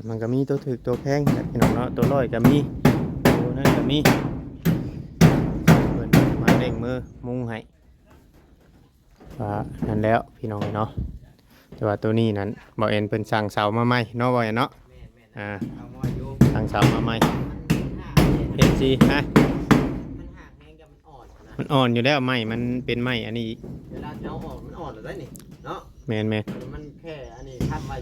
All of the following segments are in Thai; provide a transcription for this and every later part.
มันก็มีตัวถึกตัวแพงพี่น้องเนาะตัวร้อยก็มีตัวนั้นก็มีเพิ่นมาเร่งมือมุงให้ว่านั่นแล้วพี่น้องเนาะแต่ว่าตัวนี้นั้นบ่เอ็นเพิ่นสั่งเสามาใหม่เนาะบ่เอ็นเนาะเอามาอยู่สั่งเสามาใหม่เอฟซีฮะมันห่างแห้งกับมันอ่อนนะมันอ่อนอยู่แล้วไม้มันเป็นไม้อันนี้เวลาเจ้าออกมันอ่อนหรือไงนี่เนาะแม่นมันแค่อันนี้ทำไว้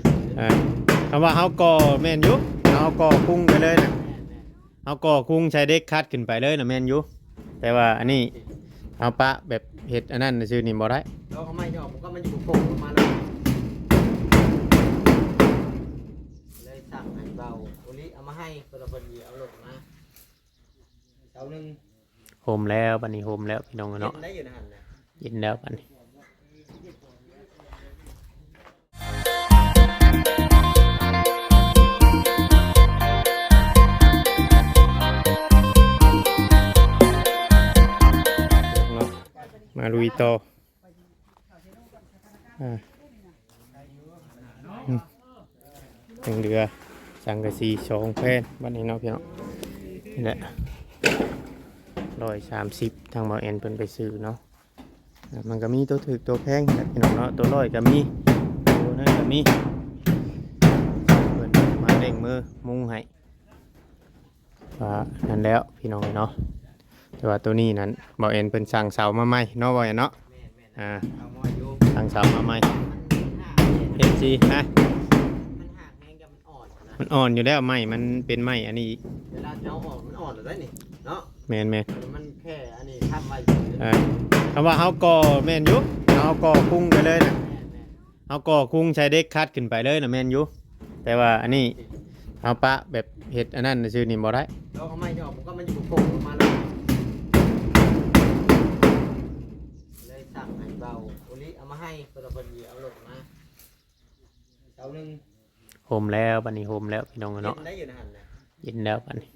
คำว่าเฮาก่อแม่นอยู่เฮาก่อคุ้งไปเลยนะเฮาก่อคุ้งใช้เด็กคัดขึ้นไปเลยนะแม่นอยู่แต่ว่าอันนี้เฮาปะแบบเฮ็ดอันนั้นซื่อนี่บ่ได้เราเขาไม่จะออกผมก็มันอยู่โป่งลงมาเลยสั่งให้เบาโอลิเอามาให้ตัวละคนดีเอาลงมาเสาหนึ่งโฮมแล้วบัดนี้โฮมแล้วพี่น้องเนาะได้อยู่นะฮันนะเย็นแล้วบัดนี้มาลุยต่อถึงเรือสังกะสี2แผ่นบัดนี้เนาะพี่น้องนี่แหละ130ทางบ่าวแอนเพิ่นไปซื้อเนาะมันก็มีตัวถึกตัวแพงพี่น้องเนาะตัวร้อยก็มีตัวนั้นก็มีเพิ่นมาเร่งมือมุงให้ว่านั่นแล้วพี่น้องเนาะแต่ว่าตัวนี้นั้นบ่าวแอนเพิ่นสั่งเสามาใหม่เนาะบ่าวแอนเนาะเอามาอยู่สั่งเสามาใหม่ FC ฮะมันห่างแห้งกับมันอ่อนนะมันอ่อนอยู่แล้วไม้มันเป็นไม้อันนี้เวลาเจ้าออกมันอ่อนหรือไงนี่เนาะแม่นมันแค่อันนี้ทำไว้คำว่าเฮาก่อแม่นอยู่เฮาก่อคุ้งไปเลยนะเฮาก่อคุ้งใช้เด็กคัดขึ้นไปเลยนะแม่นอยู่แต่ว่าอันนี้เฮาปะแบบเฮ็ดอันนั้นซื่อนี่บ่ได้เราเขาไม่จะออกผมก็มันอยู่โป่งลงมาเลยสั่งให้เบาโอลิเอามาให้ตัวละคนดีเอาลงมาเสาหนึ่งโฮมแล้วบัดนี้โฮมแล้วพี่น้องเนาะได้อยู่นะฮันนะเย็นแล้วบัดนี้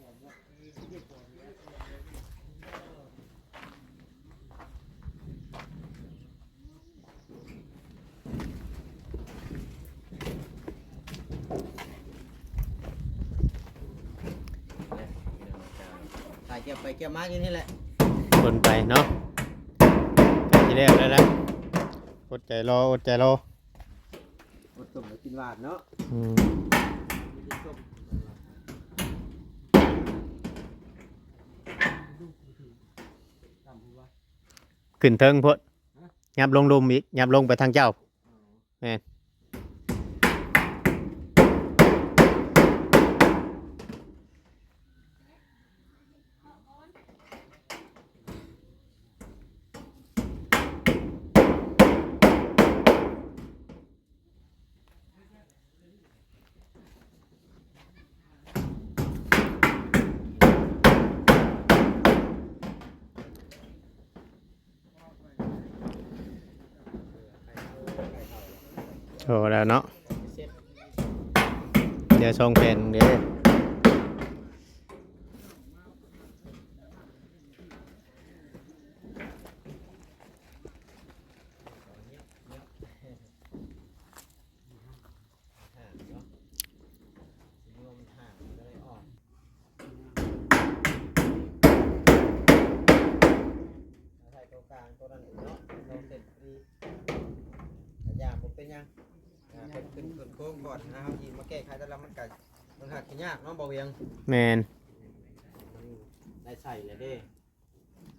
ถ่ายเก็บไปเก็บมาอย่างนี้แหละคนไปเนาะใกล้สิแล้วแล้วนะอดใจรออดใจรออดต้มแล้วกินหวานเนาะขึ้นเทิงพุ่นยับลงลุมอีกยับลงไปทางเจ้าแม่นโอ้แล้วเนาะเดี๋ยวส่งเป็นเด้ตัวนั้นเนาะเราเสร็จดียาผมเป็นยังเป็นโค้งก่อนนะครับทีมาแก้ไขแต่ละมันกัดมันหักยากเนาะเบาเวียงแมนได้ใส่เลยเด้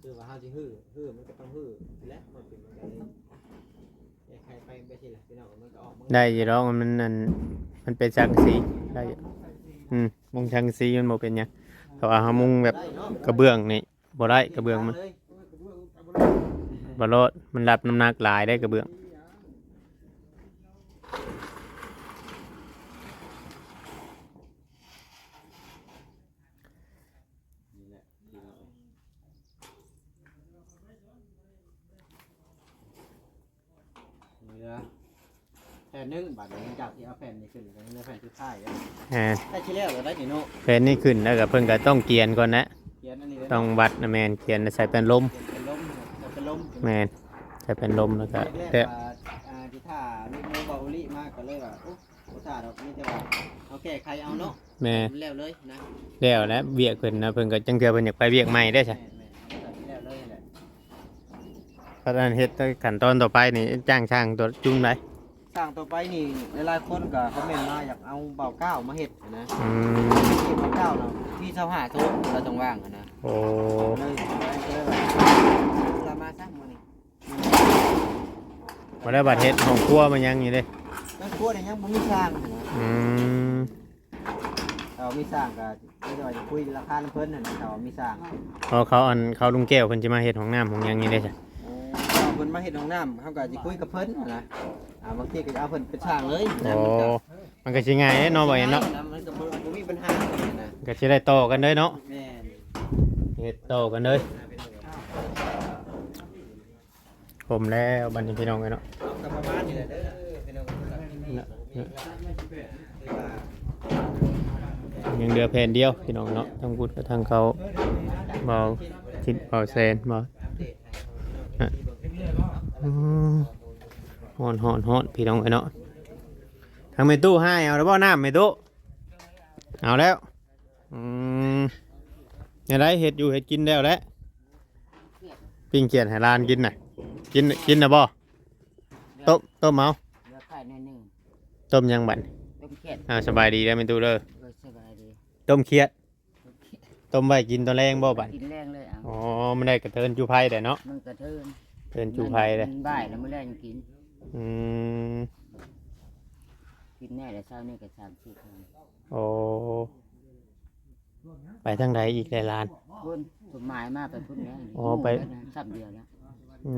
คือว่าห้าจีฮื้อมันก็ต้องฮื้อและมันเป็นมันก็เลยแก้ไขไปสิแหละพี่น้องมันก็ออกได้ยี่ร้องมันเป็นชังสีได้มุงชังสีมันโมเป็นยังเขาเอามุงแบบกระเบื้องนี่บ่ได้กระเบื้องมันบ่รอดมันรับน้ำหนักหลายได้กระเบื้องแผ่นนึงบาดนี้จากที่เอาแผ่นนี้ขึ้นกันเนื้อแผ่นที่ท้ายได้ชิ้นแรกได้กี่โน่แผ่นนี้ขึ้นแล้วก็เพิ่นก็ต้องเกียนก่อนนะต้องวัดนะแมนเกียนใส่เป็นลมแมนใส่เป็นลมแล้วก็แต่ที่ท่าลูกโมบาอุลิมากก็เลยว่าโอ้ท่าเราไม่จะว่าเอา แก้ไขเอาเนาะ แม่ แล้วเลยนะ แล้วและเวียกเพิ่นนะเพิ่นก็จังเทื่อเพิ่นอยากไปเวียกใหม่ได้ใช่ แล้วเลยแหละ เพราะฉะนั้นเฮ็ดขั้นตอนต่อไปนี่จ้างช่างตัวจุงได้ สร้างต่อไปนี่หลายๆคนก็คอมเมนต์มาอยากเอาเบาเก้ามาเฮ็ดนะ อืม ที่เบาเก้าเนาะที่เสาหาโทษเราต้องว่างอะนะ โอ้ เลยเรามาซักมื้อนี้ บ่ได้บัดเฮ็ดห้องครัวมันยังอยู่เด้ นั่นครัวเนี่ยยังบ่มีสร้างนะ อืม เรามีสร้างก็ไม่ได้ว่าจะคุยราคาเพิ่นน่ะนะเรามีสร้าง เขาลุงแก้วเพิ่นสิมาเฮ็ดห้องน้ำห้องหยังนี่ได้จ้ะ เราเพิ่นมาเฮ็ดห้องน้ำเขาก็จะคุยกับเพิ่นน่ะนะบางทีก็จะเอาเพิ่นเป็นช่างเลย โอ้มันก็สิง่ายเด้เนาะบ่เห็นเนาะ มันก็บ่มีปัญหาเลยนะ ก็สิได้ต่อกันเด้เนาะ แม่น เฮ็ดต่อกันเลยผมแล้วบัดนี้พี่น้องเอ้ยเนาะ ก็ประมาณนี้แหละเด้อเป็นเอาคนละที่นี่ ยังเหลือแผ่นเดียวพี่น้องเนาะทั้งพุทธกับทั้งเขาเบาทิศเบาแซนบ่ฮ้อนพี่น้องเอ้ยเนาะทางเมตู้ให้เอาแล้วบ่น้ำเมตู้เอาแล้วยังไงเห็ดอยู่เห็ดกินแล้วแหละปิ้งเขียดให้ร้านกินน่ะกินน่ะบ่ต้มเอา เหลือไข่หน่อยหนึ่ง ต้มยังบัด ต้มเขียด สบายดีแล้วเมตู้เด้อ สบายดี ต้มเขียดต้มไว้กินตอนแรงบ่บัด กินแรงเลยเอา อ๋อไม่ได้กระเทินจูไผ่แต่เนาะ มันกระเทิน เทินจูไผ่เลย มันบ่ายแล้วมื้อแรกยังกิน อืม กินแน่แต่เช้านี่ก็30ครั้ง โอ้ไปทางใดอีกได้ล้าน พุ่นสมหมายมาไปพุ่นแล้ว อ๋อไป สับเดียวแล้ว อื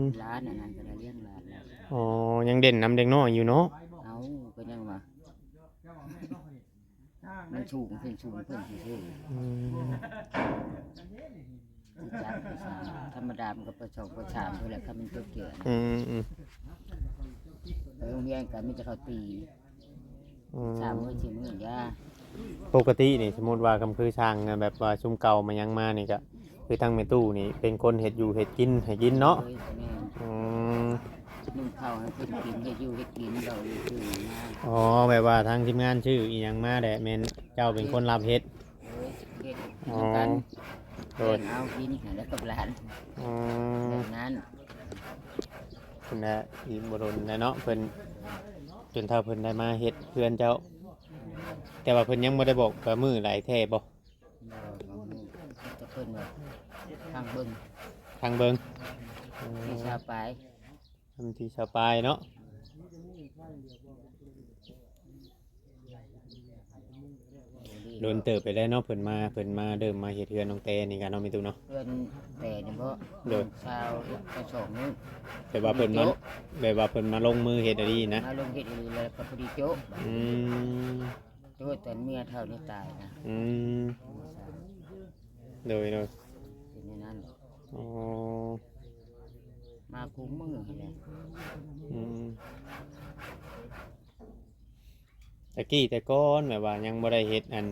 ม ร้านอันนั้นก็ได้เลี้ยงร้านแล้ว อ๋อยังเด่นนำเด็กน้อยอยู่เนาะ เอาก็ยังว่ามันสูงขึ้นสูงขึ้นซื่อ อืม ๆที่จักที่สามธรรมดามันก็ประชงประชามเท่าไหร่ถ้ามันเกี่ยวๆ อืมอืม ไปโรงเรียนก็มีแต่เขาตี อืม 3 มื้อ4มื้อย่า ปกตินี่สมมติว่าคำคือช่างแบบว่าชุมเก่ามายังมานี่ก็คือทางเมตู้นี่เป็นคนเห็ดอยู่เห็ดกินให้กินเนาะ เอ้ยแม่ อืม นึ่งข้าวให้เพิ่นกินเฮ็ดอยู่เฮ็ดกินเราอยู่คือมา อ๋อแบบว่าทางทีมงานชื่ออีหยังมาแหละแม่นเจ้าเป็นคนรับเฮ็ด เอ้ยเฮ็ด อ๋อ น้ำกัน โดย เอากินแล้วกับหลาน อืม แบบนั้น คุณน่ะอีบรนนะเนาะเพิ่นจนเท่าเพิ่นได้มาเฮ็ดเพื่อนเจ้า แต่ว่าเพิ่นยังบ่ได้บอกว่ามือหลายแท้บ่ บ่จะเพิ่นว่าทางเบิ่ง ทางเบิง ที่ชาวไป ทำที่ชาวปลายเนาะโดนเติบไปแล้วเนาะเพิ่นมาเดิมมาเฮ็ดเฮือนน้องเตนี่กันเนาะมีตู้เนาะ เพิ่นแต่เนี่ยบ่ โดย ชาวกระสองนึง แต่ว่าเพิ่นมาแบบว่าเพิ่นมาลงมือเฮ็ดอะดีนะ มาลงเฮ็ดอีหลีแล้วก็พอดีโจ๊ะ อืม โจ๊ะตอนเมียเท่านี้ตายนะ อืมโดย เป็นในนั้น อ๋อ มาคุ้มมือหั่นแหละ อืมตะกี้แต่ก่อนแบบว่ายังบ่ได้เฮ็ดอัน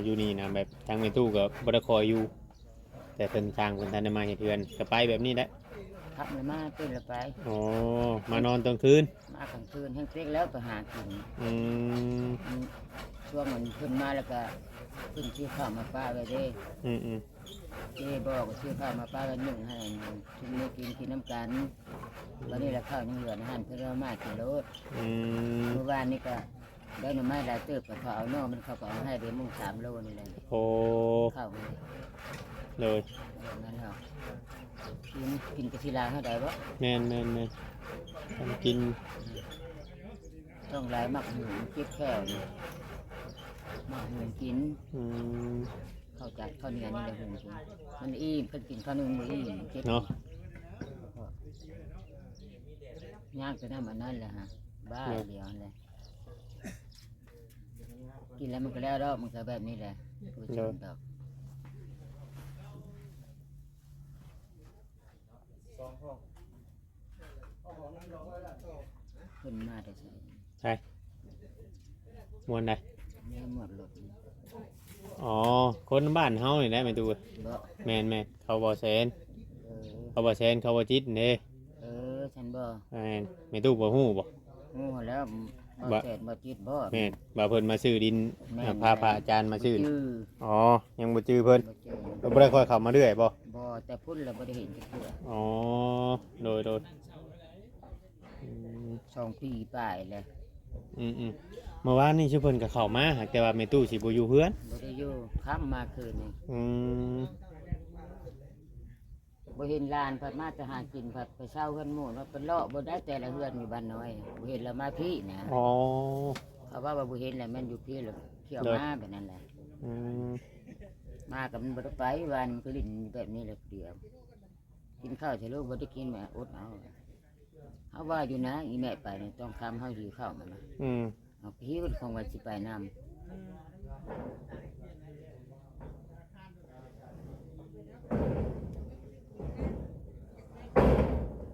อยู่นี่นะแบบทางในตู้ก็บ่ได้คอยอยู่ แต่เพิ่นสร้างเพิ่นทันได้มาเฮ็ดเฮือนก็ไปแบบนี้แหละ ขับเลยมาเป็นละไป อ๋อมานอนตอนคืน มากลางคืนแห้งเป๊กแล้วไปหากิน อืม ช่วงมันขึ้นมาแล้วก็ขึ้นชื่อข้าวมาป้าไว้เด้ อืม เจ๊บอกว่าชื่อข้าวมาป้ากันหนึ่งให้ทุกมื้อกินน้ำกันวันนี้ละข้าวยังเหลือนะฮันเพื่อเอามากินรถ อืม เมื่อวานนี่ก็ได้หน่อไม้หลายเติบกับเขาเอานอกมันเขาก็เอาให้เดี๋ยวมุ่ง3 โลนี่แหละ โอ้ ข้าวมัน เลย แบบนั้นเหรอกินกะทิลาเท่าใดวะ แม่นทำกิน ต้องหลายมักหูเก็บแค่วนี่มักหูกิน อืม ข้าวจัดข้าวเหนียวนี่แหละหูกินมันอิ่มเพิ่นกินข้าวนึ่งบ่อิ่มเก็บ เนาะ ย่างไปน้ำอันนั้นแหละฮะบ้าเดียวนั่นแหละกินแล้วมันก็แล้วดอกมันก็แบบนี้แหละตัวชิมดอกขึ้นมาได้ใช่ ใช่มวนได้ ไม่หมดหลด อ๋อคนบ้านเฮานี่แหละแม่ตู้ บ่ แม่นเขาบ่แซน เออ เขาบ่แซนเขาบ่จิตเด้ ฉันบ่ แม่ตู้บ่ฮู้บ่ งูแล้ว บ่แสนบ่จิตบ่ แม่นบ่าเพิ่นมาซื้อดิน แม่น พาพระอาจารย์มาซื้อ ชื่อ อ๋อยังบ่จื้อเพิ่น บ่เจอ เราบ่ได้ค่อยเข้ามาเรื่อยบ่ บ่แต่พุ่นแล้วบ่ได้เห็นจักเทื่อ อ๋อโดยอืม 2 ปีป้ายแล้ว เมื่อวานนี่ชื่อเพิ่นก็เข้ามาหากแต่ว่าแม่ตู้สิบ่อยู่เฮือน บ่ได้อยู่ค้ำมาคืนนี่ อืม บ่เห็นหลานเพิ่นมาจะหากินเพิ่นไปเช่าเฮือนหมู่ว่าเพิ่นเลาะบ่ได้แต่ละเฮือนอยู่บ้านน้อยบ่เห็นแล้วมาพี่นะ อ๋อ เขาว่าบ่เห็นแล้วแม่นอยู่พี่แล้วเที่ยวมาแบบนั้นแหละ อืม มากับมันบ่ได้ไปวันก็ลิ้นแบบนี้แหละเดียวกินข้าวใช่ลูกบ่ได้กินแม่อดเอาเฮาว่าอยู่นะอีแม่ไปนี่ต้องทำเฮาหิวข้าวมันนะ อืม เอาพี่มันคงว่าสิไปนำ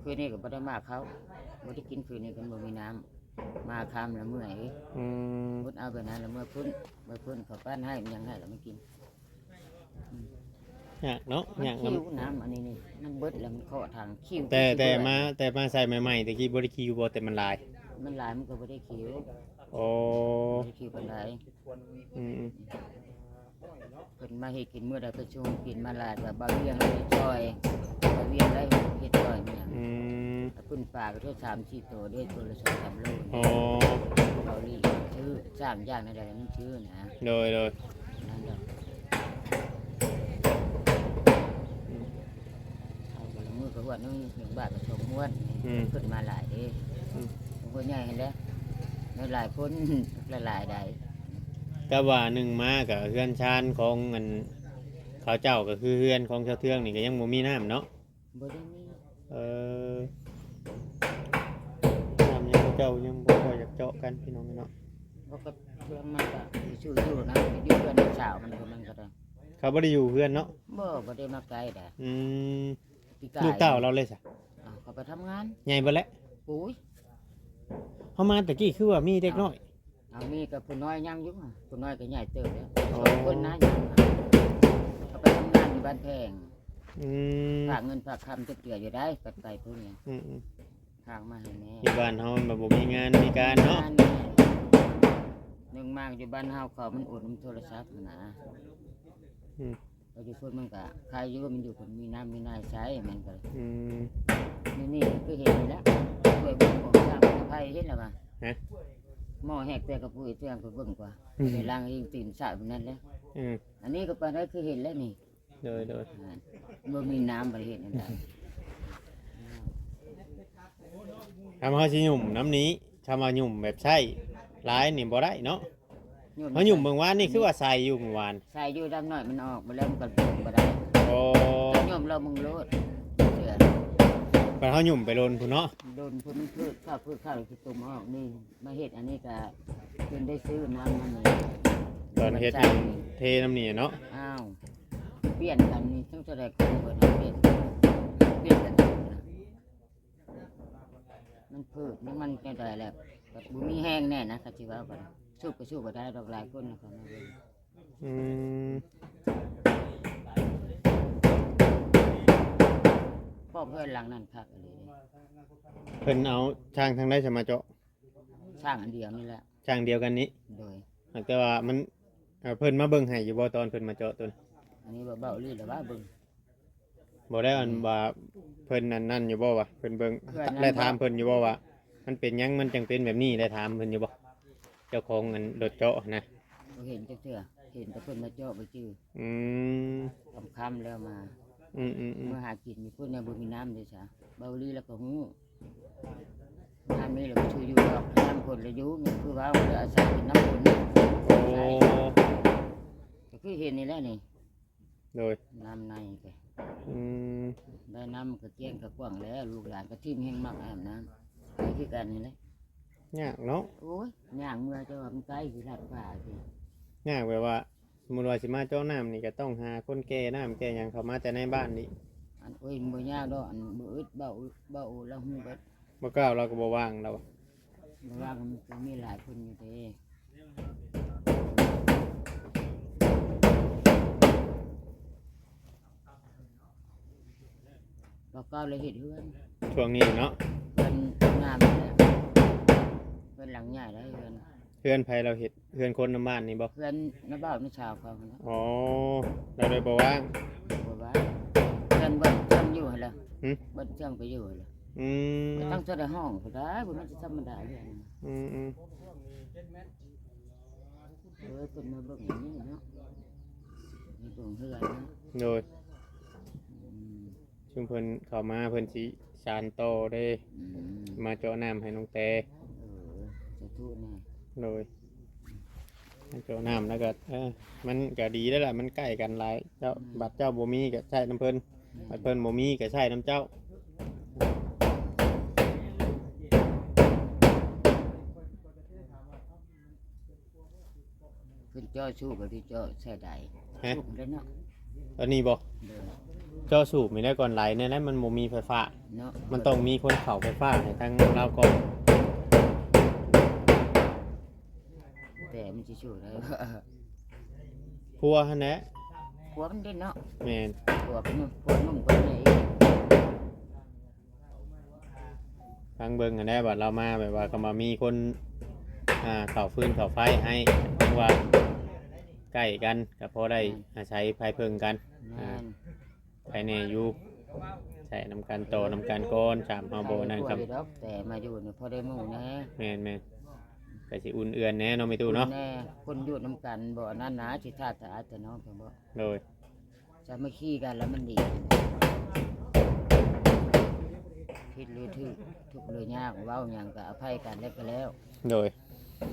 คืนนี้ก็บ่ได้มาเขาบ่ได้กินคืนนี้กันบ่มีน้ำมาค่ำแล้วเมื่อย อืม พุดเอาไปนั้นแล้วเมื่อพุ่นเขาปั้นให้มันยังให้แล้วไม่กิน ยากเนาะยาก คิ นำ วน้ำอันนี้นี่มันเบิดแล้วมันเข้าทางคิว แต่มาใส่ใหม่ๆตะกี้บ่ได้คิวบ่แต่มันลาย มันหลายมันก็บ่ได้คิว โอ้ บ่ได้คิวปานใด อืม เพิ่นมาเฮ็ดกินมื้อใดก็ชงกินมาหลายแบบบ่าวเวียงเลยซอยบ่าวเวียงได้เฮ็ดซอยมันหยัง อืม ถ้าเพิ่นปลาก็ได้3-4ตัวได้ตัวละ2-3โล อ๋อ เกาหลีชื่อสร้างอย่างนั้นได้มันชื่อนะ โดย นั่นแหละเอาไปละมือก็ว่านึง1 บาทก็2ม้วนขึ้นมาหลายเด้คนใหญ่เห็นแล้วหลายคนหลายใด ก็ว่าหนึ่งมากับเฮือนชานของอันเขาเจ้าก็คือเฮือนของชาวเทืองนี่ก็ยังบ่มีน้ำเนาะ บ่ได้มี เออน้ำยังเจ้ายังบ่ค่อยอยากเจาะกันพี่น้องเนาะ เพราะก็เรื่องมันก็ชื่ออยู่นะอยู่เพื่อนสาวมันก็ได้ เขาบ่ได้อยู่เฮือนเนาะ บ่ได้มาไกลแต่ อืม ปีกาย ลูกเต้าเราเลยซะ เขาไปทำงาน ใหญ่เบิดแล้ว ปุ้ย เฮามาตะกี้คือว่ามีเด็กน้อย เอามีกับผู้น้อยยังอยู่ผู้น้อยก็ใหญ่เติบแล้ว อ๋อ 2 คนนะยังเขาไปทำงานอยู่บ้านแพง อืม ฝากเงินฝากคำจะเกลืออยู่ได้ปัดไปพวกนี้ อืม ฝากมาให้แม่ อยู่บ้านเฮามันบ่มีงานมีการเนาะ หนึ่งมากอยู่บ้านเฮาเขามันอุดมโทรศัพท์นะ อืม เราอยู่คนมันก็ใครอยู่มันอยู่คนมีน้ำมีนายใช้มันก็ อืม นี่คือเห็นนี่แหละช่วยเบิ่งของทางไทยเห็นแล้วป่ะ ฮะ หม้อแหกแต่กับปุ้ยเตือนก็เบิ่งกว่า อืม ไปล้างเองตื่นสายแบบนั้นแหละ อืม อันนี้ก็ปานได้คือเห็นแล้วนี่ โดย บ่มีน้ำบ่เห็นนั่นแหละ ทำเฮาสิหยุ่มน้ำนี้ทำมาหยุ่มแบบใช่หลายนี่บ่ได้เนาะเฮาหยุ่มเมื่อวานนี่คือว่าใส่อยู่เมื่อวาน ใส่อยู่ดำหน่อยมันออกบ่แล้วมันก็เบิ่งบ่ได้ โอ้ แต่โยมเรามึงโลดเสือ ไปเฮาหยุ่มไปโลนพุ่นเนาะ โดนพุ่นพืชข้าวที่ตุ่มออกนี่มาเฮ็ดอันนี้ก็เพิ่นได้ซื้อน้ำมันนี่ ตอนเฮ็ด ใส่ นี่เทน้ำนี่เนาะ อ้าวเปลี่ยนกันนี่ทั้งแสดงคนเปิดให้เปลี่ยนกันนะมันพืชมันแก่ได้แล้วแบบบุมีแห้งแน่นะคัจิว่าก่อนสู้ก็สู้ก็ได้ดอกหลายคนนะครับมาเบิ่ง อืม พ่อเพื่อนหลังนั่นคักอะไรเลย เพิ่นเอาช่างทางใดจะมาเจาะ สร้างอันเดียวนี่แหละ ช่างเดียวกันนี้ โดย แต่ว่ามันเพิ่นมาเบิ่งให้อยู่บ่ตอนเพิ่นมาเจาะต้น อันนี้เบาๆลีหรือว่าเบิ่ง บ่ได้อันว่าเพิ่นนั่นอยู่บ่วะเพิ่นเบิ่ง เพิ่นนั่น ได้ถามเพิ่นอยู่บ่ว่ามันเป็นหยังมันจังเป็นแบบนี้ได้ถามเพิ่นอยู่บ่เจ้าของอันรถเจาะนะ บ่เห็นจักเทื่อเห็นแต่เพิ่นมาเจาะไปจื้อ อืม ค่ำๆแล้วมา อืม เมื่อหากินมีพุ่นในบุมีน้ำเลยจ้ะเบาลีแล้วก็หูน้ำนี่เราช่วยอยู่ดอกน้ำคนละอยุนี่คือว่าเราอาศัยเป็นน้ำคนนี่ โอ้ ก็คือเห็นนี่แหละนี่ โดย น้ำในก็ อืม ได้น้ำก็เกี้ยงก็กว้างแล้วลูกหลานก็ทิ่มแห้งมากอาบน้ำไปคือกันนี่แหละ ยากเนาะ โอ้ยย่างเมื่อจะว่ามันใกล้คือหลัดป่าสิ ยากแบบว่าสมมุติว่าสิมาเจาะน้ำนี่ก็ต้องหาคนแก่น้ำแก่หยังเข้ามาแต่ในบ้านนี่ อันโอ้ยมันบ่ยากดอกอันบ่อึดเบาแล้วหูเบิด บ่กล้าเราก็บ่ว่างเรา เพราะว่ามันก็มีหลายคนอยู่เด้บอกเก้าเลยเห็ดเฮือน ช่วงนี้เนาะ เพิ่นงามอยู่แล้วเพิ่น นหลังใหญ่ได้เฮือน เพื่อนไผเราเฮ็ดเพื่อนคนน้ำบ้านนี่บ่ เฮือนน้าบ้านน้าชาวเขานะ อ๋อเราเลยบ่ว่าง บ่ว่าเฮือนเบิ่นเชื่อมอยู่หั่นล่ะ หึ เบิ่นเชื่อมก็อยู่หั่นล่ะ อืม ก็ตั้งแต่ในห้องก็ได้บ่มันจะธรรมดาเรื่อง อืมอืม เพิ่นมาเบิ่งอย่างนี้เนาะนี่เบิ่งเฮือนเนาะ โดย อืม ชุมเพิ่นเข้ามาเพิ่นสิสานโตอได้ อืม มาเจาะน้ำให้น้องแต่ สาธุแน่ โดยมาเจาะน้ำแล้วก็มันก็ดีแล้วล่ะมันใกล้กันหลายเจ้าบัดเจ้าบ่มีก็ใช้น้ำเพิ่นบัดเพิ่นบ่มีก็ใช้น้ำเจ้า เพิ่นจ่อชูก็ที่จ่อใช้ได้ ฮะ สูบได้เนาะ ตอนนี้บ่ เด้อ เจ้าสูบไม่ได้ก่อนไหลเนี่ยนะมันบ่มีไฟฟ้า เนาะ มันต้องมีคนเข้าไฟฟ้าให้ทางเราก่อน แต่มันสิชูได้ พัวหั่นแหละ พวกมันได้เนาะ แม่น พวกนุ่มกว่านี้ ทางเบิ่งอันแหละบัดเรามาแบบว่าก็มามีคนเข้าฟืนเข้าไฟให้เพราะว่าใกล้กันก็พอได้อาศัยไฟเพิ่งกัน แม่น ภายในอยู่ใส่น้ำกันโตน้ำกันก้อนสามเฮาโบนั่นครับ ใครกลัวอยู่ดอกแต่มาอยู่นี่พอได้หมู่แน่ แม่นแม่นก็สิอุ่นเอือนแน่เนาะไม่ตู้เนาะ แน่คนอยู่นำกันบ่นั่นนะสิท่าตาแต่น้องเพิ่นบ่ โดย จะมาขี้กันแล้วมันดีคิดหรือทุกข์หรือยากเว้าหยังก็อภัยกันแล้วก็แล้ว โดย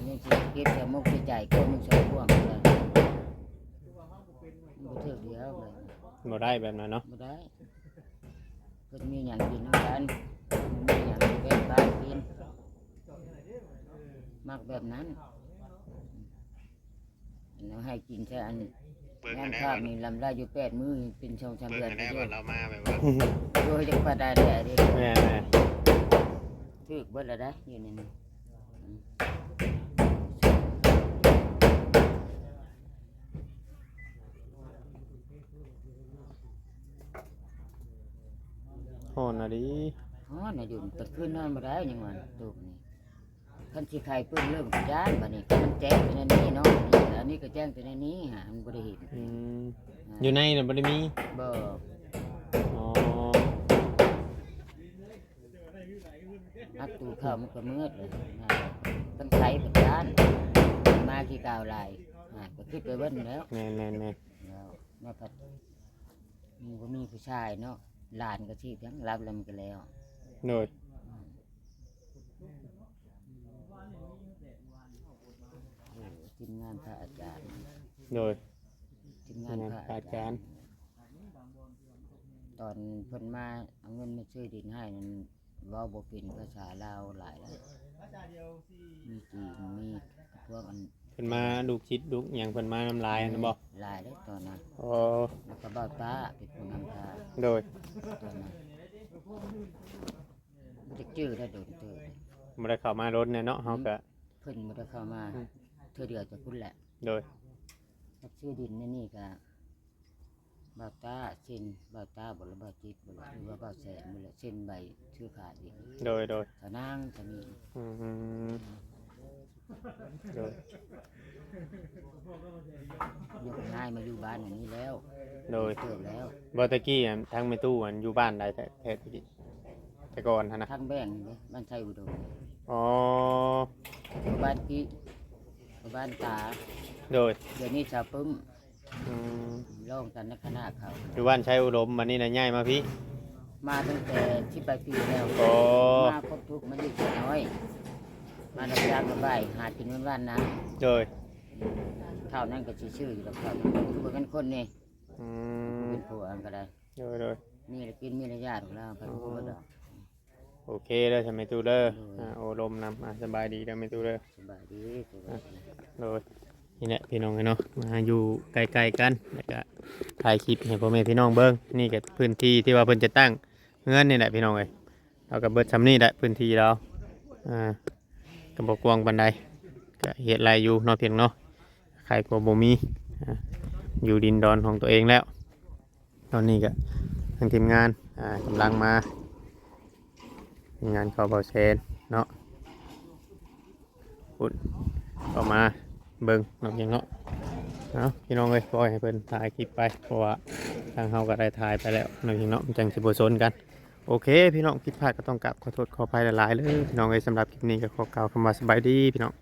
นี่สิเก็บแต่มุกใจก็มึงสองพวงเลยบ่เทือกเดียวเลย บ่ได้แบบนั้นเนาะ บ่ได้เพิ่นมีหยังกินนำกันมีหยังแบ่งกันกินมักแบบนั้นแล้วให้กินแค่อันงานข้าวนี่ลำได้อยู่8มื้อเป็นช่อง3เดือนไปเยอะ เรามาแบบว่า โดยจังปาได้แท้ดิ แม่นแม่ ถึกเบิดแล้วได้อยู่นี่นี่ ฮ้อนอะดิ อ๋อน่ะอยู่ตะคืนนอนบ่ได้ยังว่าตุกนี่คันสิไข่เพิ่นเริ่มย้านบัดนี้ก็มันแจ้งไปในนี้เนาะนี่อันนี้ก็แจ้งไปในนี้หามันบ่ได้เห็น อืมอยู่ในน่ะบ่ได้มี บ่ อ๋อ อักตูเข้ามันก็มืดเลยนะต้องไข่เป็นย้านมาที่กาวไหลก็คิดไปเบิ่นแล้ว แม่นแม่นแม่น แล้วแม่พัดมีบ่มีผู้ชายเนาะหลานก็ชีพยังรับแล้วมันก็แล้ว โดย ทีมงานพระอาจารย์ โดย ทีมงานพระอา อา จา จาร ร ย์ ย์ ตอนเพิ่นมาเอาเงินมาซื้อดินให้นั้นเว้าบ่เป็นภาษาลาวหลายแล้วมีจีนมีพวกอัน เพิ่นมาลูกชิดลูกหยังเพิ่นมาน้ำลายอันนั้นบ่ หลายแล้วตอนนั้น อ๋อ แล้วก็เบ้าตาเป็นผู้นำพา โดย ตอนนั้นบ่ได้จื้อได้โดนเตอ บ่ได้เข้ามารถเนี่ยเนาะเฮาก็ เพิ่นบ่ได้เข้ามาเทื่อเดียวจะพุ่นแหละ โดย รับซื้อดินในนี่ก็เบ้าตาเส้นเบ้าตาบ่ละเบ้าจิตบ่ละหรือว่าเบ้าแสนบ่ละเส้นใบชื่อขาดดิน โดย โดย สนางก็มี อืมโดย ยกง่ายมาอยู่บ้านอย่างนี้แล้ว โดย เติบแล้ว บ่ตะกี้อะทางแม่ตู้อันอยู่บ้านใดแต่ตะกี้แต่ก่อนหั่นนะ ทั้งแบ่งเลยบ้านไทยอุดม อ๋อ บ้านกี้บ้านตา โดย เดี๋ยวนี้ชาวปึ้ม อืม ร้องกันในคณะเขา อยู่บ้านชัยอุดมวันนี้น่ะย้ายมาพี่ มาตั้งแต่ที่ไปปีแล้ว โอ้ มาครบทุกข์มาอยู่ที่น้อย มาดับยางกับใบหากินวันๆนะ โดย ข้าวนั่นก็ชื่ออยู่แล้วครับเพื่อนคนนี่ อืม เป็นผัวอันก็ได้ โดย โดย มีอะไรกินมีอะไรญาติของเราไปพูดดอก โอเคเด้อใช่ไหมตู้เด้อ โดย โอ้ลมนำสบายดีเด้อไหมตู้เด้อ สบายดีสบายดี โดยนี่แหละพี่น้องเนาะมาอยู่ไกลๆกันแล้วก็ถ่ายคลิปให้พ่อแม่พี่น้องเบิ่งนี่ก็พื้นที่ที่ว่าเพิ่นจะตั้งเฮือนนี่แหละพี่น้องเอ้ยเราก็เบิดซ้ำนี่แหละพื้นที่เราก็บ่กว้างปานใดก็เฮ็ดไรอยู่เนาะเพียงเนาะใครก็บ่มีอยู่ดินดอนของตัวเองแล้วตอนนี้ก็ทางทีมงานกำลังมาทีมงานเขาเบาเซนเนาะ พุ่นก็มาเบิ่งน้องยังเนาะเนาะพี่น้องเอ้ยปล่อยให้เพิ่นถ่ายคลิปไปเพราะว่าทางเฮาก็ได้ถ่ายไปแล้วน้องยังเนาะมันจังสิบ่ซนกันโอเคพี่น้องผิดพลาดก็ต้องกราบขอโทษขออภัยหลายๆเลยพี่น้องเอ้ยสำหรับคลิปนี้ก็ขอกล่าวคำว่าสบายดีพี่น้อง